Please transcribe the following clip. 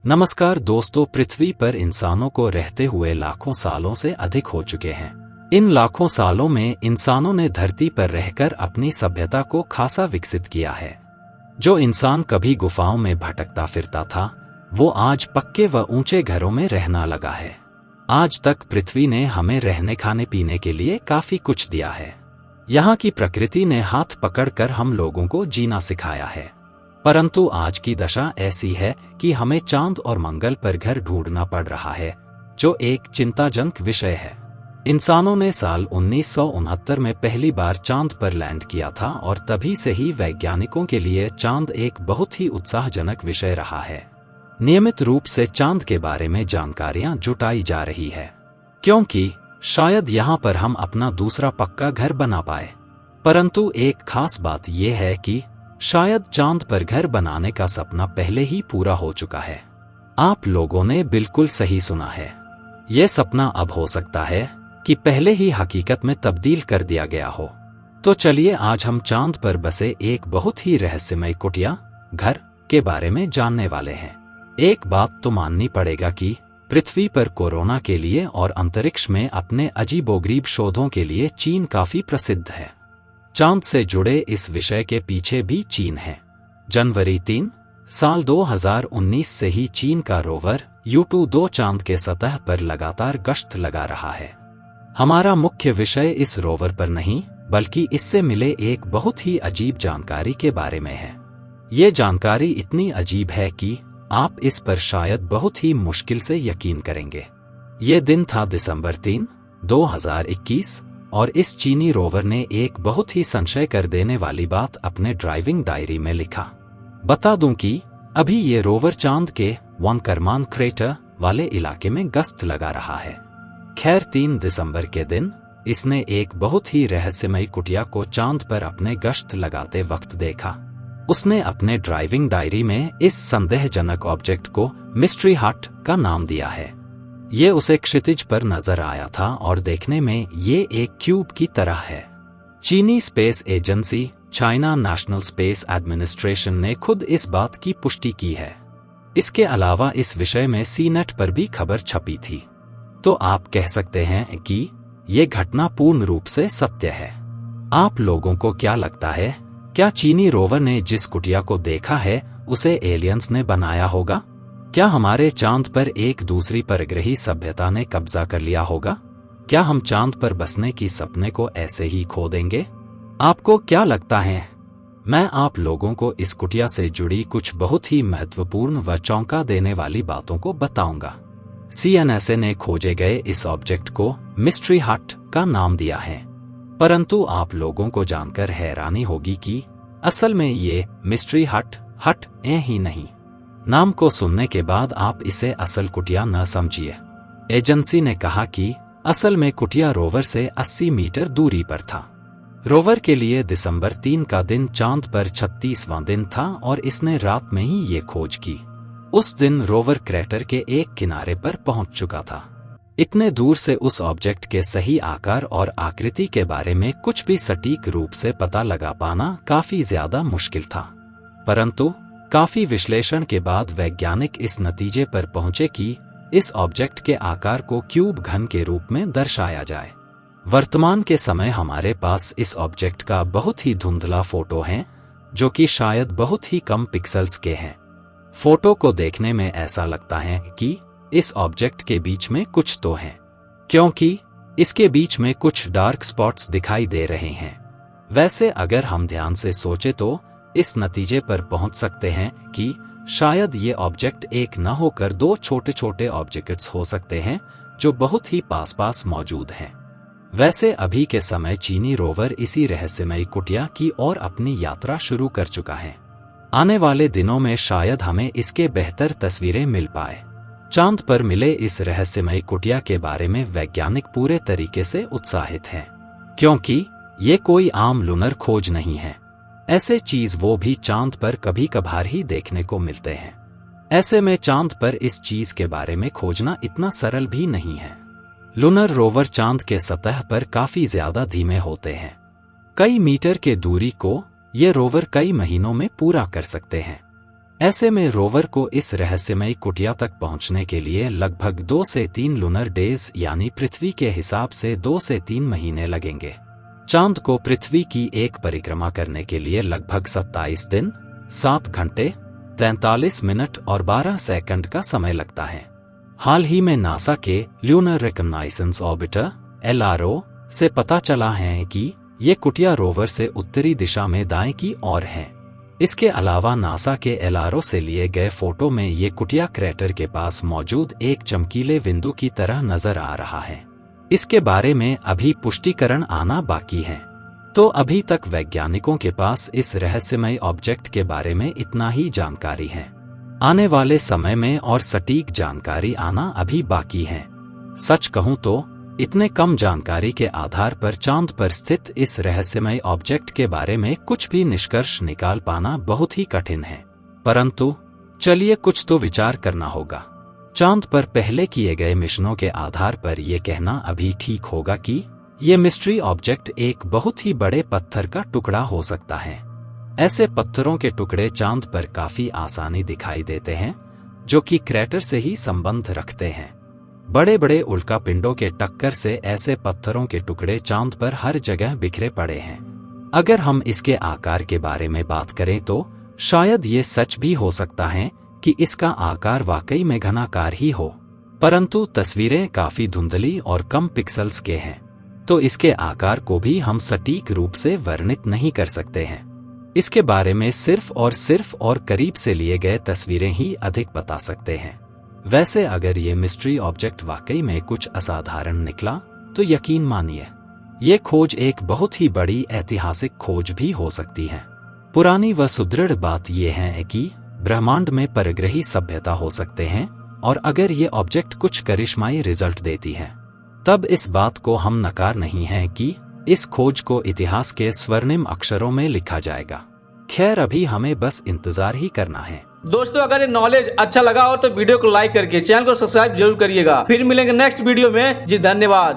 नमस्कार दोस्तों, पृथ्वी पर इंसानों को रहते हुए लाखों सालों से अधिक हो चुके हैं। इन लाखों सालों में इंसानों ने धरती पर रहकर अपनी सभ्यता को खासा विकसित किया है। जो इंसान कभी गुफाओं में भटकता फिरता था, वो आज पक्के व ऊंचे घरों में रहना लगा है। आज तक पृथ्वी ने हमें रहने खाने पीने के लिए काफी कुछ दिया है। यहाँ की प्रकृति ने हाथ पकड़कर हम लोगों को जीना सिखाया है। परंतु आज की दशा ऐसी है कि हमें चांद और मंगल पर घर ढूंढना पड़ रहा है, जो एक चिंताजनक विषय है। इंसानों ने साल 1969 में पहली बार चांद पर लैंड किया था और तभी से ही वैज्ञानिकों के लिए चांद एक बहुत ही उत्साहजनक विषय रहा है। नियमित रूप से चांद के बारे में जानकारियां जुटाई जा रही है, क्योंकि शायद यहाँ पर हम अपना दूसरा पक्का घर बना पाए। परंतु एक खास बात यह है कि शायद चांद पर घर बनाने का सपना पहले ही पूरा हो चुका है। आप लोगों ने बिल्कुल सही सुना है। यह सपना अब हो सकता है कि पहले ही हकीकत में तब्दील कर दिया गया हो। तो चलिए आज हम चांद पर बसे एक बहुत ही रहस्यमय कुटिया घर के बारे में जानने वाले हैं। एक बात तो माननी पड़ेगा कि पृथ्वी पर कोरोना के लिए और अंतरिक्ष में अपने अजीबोगरीब शोधों के लिए चीन काफी प्रसिद्ध है। चांद से जुड़े इस विषय के पीछे भी चीन है। जनवरी 3, साल 2019 से ही चीन का रोवर U2 चांद के सतह पर लगातार गश्त लगा रहा है। हमारा मुख्य विषय इस रोवर पर नहीं, बल्कि इससे मिले एक बहुत ही अजीब जानकारी के बारे में है। ये जानकारी इतनी अजीब है कि आप इस पर शायद बहुत ही मुश्किल से यकीन करेंगे। ये दिन था दिसंबर 3, 2021 और इस चीनी रोवर ने एक बहुत ही संशय कर देने वाली बात अपने ड्राइविंग डायरी में लिखा। बता दूं कि अभी ये रोवर चांद के वनकरमान क्रेटर वाले इलाके में गश्त लगा रहा है। खैर 3 दिसंबर के दिन इसने एक बहुत ही रहस्यमय कुटिया को चांद पर अपने गश्त लगाते वक्त देखा। उसने अपने ड्राइविंग डायरी में इस संदेहजनक ऑब्जेक्ट को मिस्ट्री हट का नाम दिया है। ये उसे क्षितिज पर नजर आया था और देखने में ये एक क्यूब की तरह है। चीनी space agency China national space administration ने खुद इस बात की पुष्टि की है। इसके अलावा इस विषय में सीनेट पर भी खबर छपी थी। तो आप कह सकते हैं कि ये घटना पूर्ण रूप से सत्य है। आप लोगों को क्या लगता है, क्या चीनी रोवर ने जिस कुटिया को देखा है उसे एलियंस ने बनाया होगा? क्या हमारे चांद पर एक दूसरी परग्रही सभ्यता ने कब्जा कर लिया होगा? क्या हम चांद पर बसने की सपने को ऐसे ही खो देंगे? आपको क्या लगता है? मैं आप लोगों को इस कुटिया से जुड़ी कुछ बहुत ही महत्वपूर्ण व चौंका देने वाली बातों को बताऊंगा। CNSA ने खोजे गए इस ऑब्जेक्ट को मिस्ट्री हट का नाम दिया है। परंतु आप लोगों को जानकर हैरानी होगी कि असल में ये मिस्ट्री हट ही नहीं। नाम को सुनने के बाद आप इसे असल कुटिया न समझिए। एजेंसी ने कहा कि असल में कुटिया रोवर से 80 मीटर दूरी पर था। रोवर के लिए दिसंबर 3 का दिन चांद पर 36वां दिन था और इसने रात में ही ये खोज की। उस दिन रोवर क्रेटर के एक किनारे पर पहुंच चुका था। इतने दूर से उस ऑब्जेक्ट के सही आकार और आकृति के बारे में कुछ भी सटीक रूप से पता लगा पाना काफी ज्यादा मुश्किल था। परंतु काफी विश्लेषण के बाद वैज्ञानिक इस नतीजे पर पहुंचे कि इस ऑब्जेक्ट के आकार को क्यूब घन के रूप में दर्शाया जाए। वर्तमान के समय हमारे पास इस ऑब्जेक्ट का बहुत ही धुंधला फोटो है, जो कि शायद बहुत ही कम पिक्सेल्स के हैं। फोटो को देखने में ऐसा लगता है कि इस ऑब्जेक्ट के बीच में कुछ तो है, क्योंकि इसके बीच में कुछ डार्क स्पॉट्स दिखाई दे रहे हैं। वैसे अगर हम ध्यान से सोचे तो इस नतीजे पर पहुंच सकते हैं कि शायद ये ऑब्जेक्ट एक न होकर दो छोटे छोटे ऑब्जेक्ट्स हो सकते हैं, जो बहुत ही पास पास मौजूद हैं। वैसे अभी के समय चीनी रोवर इसी रहस्यमय कुटिया की ओर अपनी यात्रा शुरू कर चुका है। आने वाले दिनों में शायद हमें इसके बेहतर तस्वीरें मिल पाए। चांद पर मिले इस रहस्यमय कुटिया के बारे में वैज्ञानिक पूरे तरीके से उत्साहित हैं, क्योंकि ये कोई आम लूनर खोज नहीं है। ऐसे चीज वो भी चांद पर कभी कभार ही देखने को मिलते हैं। ऐसे में चांद पर इस चीज के बारे में खोजना इतना सरल भी नहीं है। लूनर रोवर चांद के सतह पर काफी ज्यादा धीमे होते हैं। कई मीटर के दूरी को ये रोवर कई महीनों में पूरा कर सकते हैं। ऐसे में रोवर को इस रहस्यमयी कुटिया तक पहुंचने के लिए लगभग 2 से 3 लूनर डेज यानी पृथ्वी के हिसाब से 2 से 3 महीने लगेंगे। चांद को पृथ्वी की एक परिक्रमा करने के लिए लगभग 27 दिन, 7 घंटे, 43 मिनट और 12 सेकंड का समय लगता है। हाल ही में नासा के ल्यूनर रिकॉग्नाइजेंस ऑर्बिटर (LRO) से पता चला है कि ये कुटिया रोवर से उत्तरी दिशा में दाएं की ओर है। इसके अलावा नासा के LRO से लिए गए फोटो में ये कुटिया क्रेटर के पास मौजूद एक चमकीले बिंदु की तरह नजर आ रहा है। इसके बारे में अभी पुष्टिकरण आना बाकी है। तो अभी तक वैज्ञानिकों के पास इस रहस्यमय ऑब्जेक्ट के बारे में इतना ही जानकारी है। आने वाले समय में और सटीक जानकारी आना अभी बाकी है। सच कहूं तो इतने कम जानकारी के आधार पर चांद पर स्थित इस रहस्यमय ऑब्जेक्ट के बारे में कुछ भी निष्कर्ष निकाल पाना बहुत ही कठिन है। परंतु चलिए कुछ तो विचार करना होगा। चांद पर पहले किए गए मिशनों के आधार पर यह कहना अभी ठीक होगा कि ये मिस्ट्री ऑब्जेक्ट एक बहुत ही बड़े पत्थर का टुकड़ा हो सकता है। ऐसे पत्थरों के टुकड़े चांद पर काफी आसानी दिखाई देते हैं, जो कि क्रेटर से ही संबंध रखते हैं। बड़े बड़े उल्कापिंडों के टक्कर से ऐसे पत्थरों के टुकड़े चांद पर हर जगह बिखरे पड़े हैं। अगर हम इसके आकार के बारे में बात करें तो शायद ये सच भी हो सकता है कि इसका आकार वाकई में घनाकार ही हो, परंतु तस्वीरें काफी धुंधली और कम पिक्सल्स के हैं, तो इसके आकार को भी हम सटीक रूप से वर्णित नहीं कर सकते हैं। इसके बारे में सिर्फ और करीब से लिए गए तस्वीरें ही अधिक बता सकते हैं। वैसे अगर ये मिस्ट्री ऑब्जेक्ट वाकई में कुछ असाधारण निकला तो यकीन मानिए ये खोज एक बहुत ही बड़ी ऐतिहासिक खोज भी हो सकती है। पुरानी व सुदृढ़ बात यह है कि ब्रह्मांड में परग्रही सभ्यता हो सकते हैं, और अगर ये ऑब्जेक्ट कुछ करिश्माई रिजल्ट देती है तब इस बात को हम नकार नहीं है कि इस खोज को इतिहास के स्वर्णिम अक्षरों में लिखा जाएगा। खैर अभी हमें बस इंतजार ही करना है। दोस्तों अगर ये नॉलेज अच्छा लगा हो तो वीडियो को लाइक करके चैनल को सब्सक्राइब जरूर करिएगा। फिर मिलेंगे नेक्स्ट वीडियो में। जी धन्यवाद।